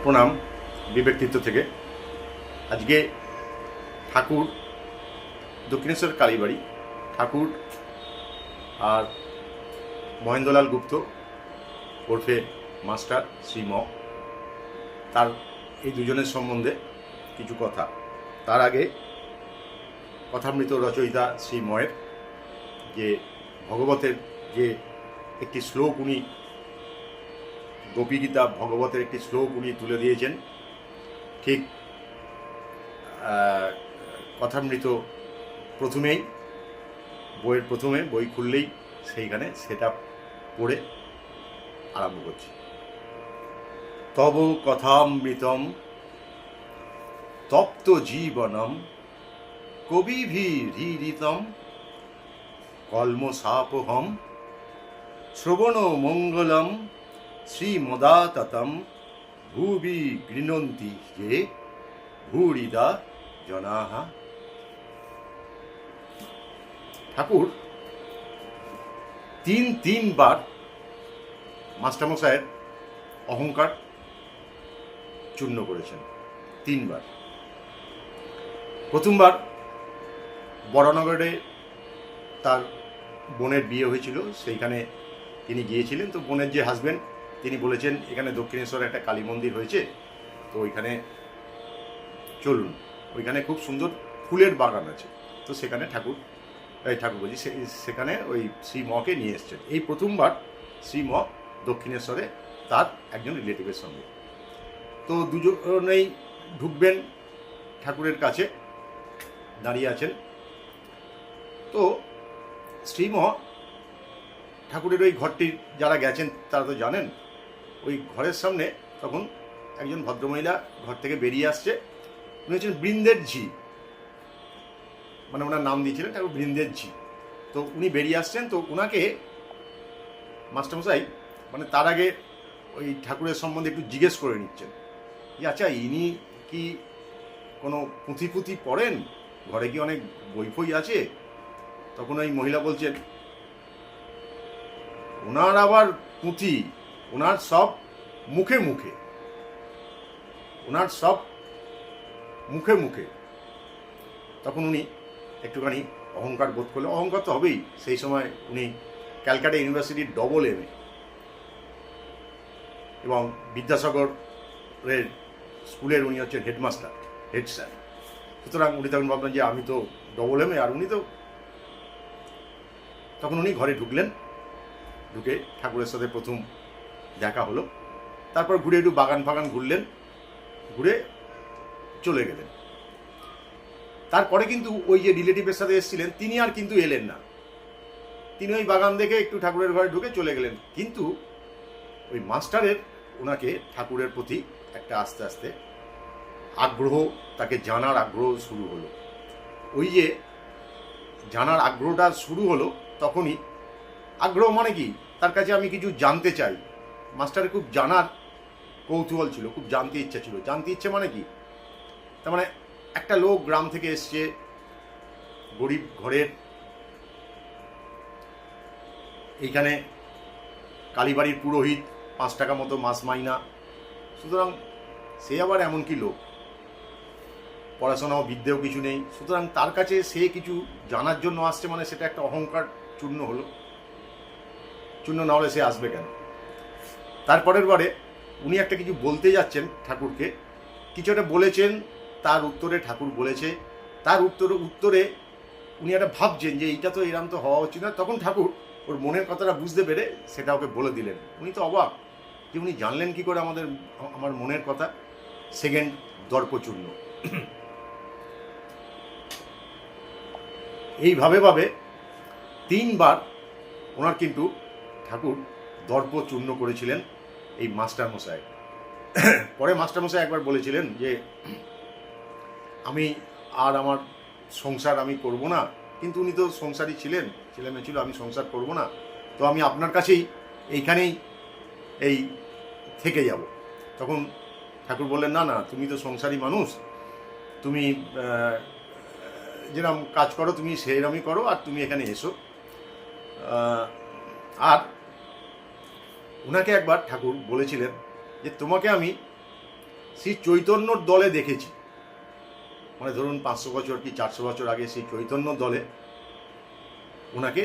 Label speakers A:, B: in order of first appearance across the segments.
A: প্রণাম বিবেক তীর্থ থেকে। আজকে ঠাকুর দক্ষিণেশ্বর কালীবাড়ি ঠাকুর আর মহেন্দ্রলাল গুপ্ত ওরফে মাস্টার শ্রী ম, তার এই দুজনের সম্বন্ধে কিছু কথা। তার আগে কথামৃত রচয়িতা শ্রী ময়ের যে ভগবতের যে একটি শ্লোক উনি গোপীগীতা ভগবতের একটি শ্লোক উনি তুলে দিয়েছেন, ঠিক কথামৃত প্রথমেই বইয়ের প্রথমে বই খুললেই সেইখানে সেটা পড়ে আরম্ভ করছি। তব কথামৃতম তপ্ত জীবনম কবিভিরীরিতম কলমসাপহম শ্রবণ মঙ্গলম শ্রীমদাততম ভুবি গৃণন্তি যে ভূরিদা জনাহা। ঠাকুর তিনবার মাস্টারমশাইয়ের অহংকার চূর্ণ করেছেন। তিনবার। প্রথমবার বরানগরে তার বোনের বিয়ে হয়েছিল, সেইখানে তিনি গিয়েছিলেন। তো বোনের যে হাজব্যান্ড তিনি বলেছেন এখানে দক্ষিণেশ্বরে একটা কালী মন্দির হয়েছে, তো ওইখানে চলুন, ওইখানে খুব সুন্দর ফুলের বাগান আছে, তো সেখানে ঠাকুর বলছি সেখানে ওই শ্রী মকে নিয়ে এসছেন। এই প্রথমবার শ্রী ম দক্ষিণেশ্বরে তার একজন রিলেটিভের সঙ্গে। তো দুজনেই ঢুকবেন, ঠাকুরের কাছে দাঁড়িয়ে আছেন। তো শ্রীম ঠাকুরের ওই ঘরটির যারা গেছেন তারা তো জানেন, ওই ঘরের সামনে তখন একজন ভদ্রমহিলা ঘর থেকে বেরিয়ে আসছে। উনি হচ্ছেন বৃন্দের ঝি, মানে ওনার নাম দিয়েছিলেন ঠাকুর বৃন্দের ঝি। তো উনি বেরিয়ে আসছেন, তো ওনাকে মাস্টারমশাই মানে তার আগে ওই ঠাকুরের সম্বন্ধে একটু জিজ্ঞেস করে নিচ্ছেন যে আচ্ছা ইনি কি কোনো পুঁথি পড়েন, ঘরে কি অনেক বই ফই আছে? তখন ওই মহিলা বলছেন ওনার আবার পুঁথি, ওনার সব মুখে মুখে, ওনার সব মুখে মুখে। তখন উনি একটুখানি অহংকার বোধ করলেন। অহংকার তো হবেই, সেই সময় উনি ক্যালকাটা ইউনিভার্সিটির ডবল এমএ এবং বিদ্যাসাগরের স্কুলের উনি হচ্ছেন হেডমাস্টার, হেড স্যার। সুতরাং উনি তখন ভাবলেন যে আমি তো ডবল এমএ আর উনি তো। তখন উনি ঘরে ঢুকলেন, ঢুকে ঠাকুরের সাথে প্রথম দেখা হলো। তারপর ঘুরে একটু বাগান ফাগান ঘুরলেন, ঘুরে চলে গেলেন। তারপরে কিন্তু ওই যে রিলেটিভের সাথে এসেছিলেন তিনি আর কিন্তু এলেন না। তিনি ওই বাগান দেখে একটু ঠাকুরের ঘরে ঢুকে চলে গেলেন। কিন্তু ওই মাস্টারের ওনাকে ঠাকুরের প্রতি একটা আস্তে আস্তে আগ্রহ, তাকে জানার আগ্রহ শুরু হলো। ওই যে জানার আগ্রহটা শুরু হলো, তখনই আগ্রহ মানে কি, তার কাছে আমি কিছু জানতে চাই। মাস্টারের খুব জানার কৌতূহল ছিল, খুব জানতে ইচ্ছা ছিল। জানতে ইচ্ছে মানে কি, তার মানে একটা লোক গ্রাম থেকে এসছে, গরিব ঘরের, এইখানে কালীবাড়ির পুরোহিত, 5 টাকা মতো মাস মাইনা। সুতরাং সে আবার এমন কি লোক, পড়াশোনাও বিদ্যেও কিছু নেই। সুতরাং তার কাছে সে কিছু জানার জন্য আসছে, মানে সেটা একটা অহংকার চূর্ণ হলো। চূর্ণ না হলে সে আসবে কেন? তারপরের বারে উনি একটা কিছু বলতে যাচ্ছেন ঠাকুরকে, কিছু একটা বলেছেন, তার উত্তরে ঠাকুর বলেছে, তার উত্তরে উনি একটা ভাবছেন যে এইটা তো এরকম তো হওয়া উচিত না। তখন ঠাকুর ওর মনের কথাটা বুঝতে পেরে সেটা ওকে বলে দিলেন। উনি তো অবাক যে উনি জানলেন কি করে আমার মনের কথা। সেকেন্ড দর্পচূর্ণ। এইভাবে 3বার ওনার কিন্তু ঠাকুর দর্পচূর্ণ করেছিলেন এই মাস্টারমশাই। পরে মাস্টারমশাই একবার বলেছিলেন যে আমি আর আমার সংসার আমি করব না, কিন্তু উনি তো সংসারই ছিলেন, ছেলেমেয়ে ছিল, আমি সংসার করব না, তো আমি আপনার কাছেই এইখানেই এই থেকে যাব। তখন ঠাকুর বললেন না না, তুমি তো সংসারী মানুষ, তুমি যেরকম কাজ করো তুমি সেইরকমই করো, আর তুমি এখানে এসো। আর ওনাকে একবার ঠাকুর বলেছিলেন যে তোমাকে আমি শ্রী চৈতন্যর দলে দেখেছি, মানে ধরুন 500 বছর কি 400 বছর আগে সেই চৈতন্য দলে ওনাকে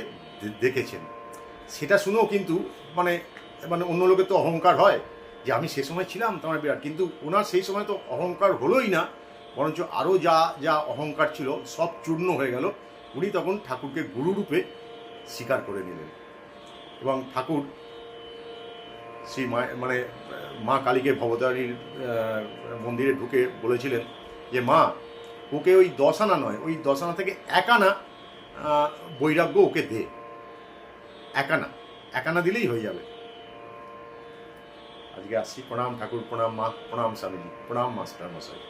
A: দেখেছেন। সেটা শুনেও কিন্তু মানে মানে অন্য লোকের তো অহংকার হয় যে আমি সে সময় ছিলাম তোমার বিরাট, কিন্তু ওনার সেই সময় তো অহংকার হলোই না, বরঞ্চ আরও যা যা অহংকার ছিল সব চূর্ণ হয়ে গেল। উনি তখন ঠাকুরকে গুরুরূপে স্বীকার করে নিলেন এবং ঠাকুর শ্রী মানে মা কালীকে ভবতারিণীর মন্দিরে ঢুকে বলেছিলেন যে মা, ওকে ওই 10 আনা নয়, ওই 10 আনা থেকে 1 আনা বৈরাগ্য ওকে দে, 1 আনা দিলেই হয়ে যাবে। আজকে আসছি। প্রণাম ঠাকুর, প্রণাম মা, প্রণাম স্বামীজি, প্রণাম মাস্টার মশাই।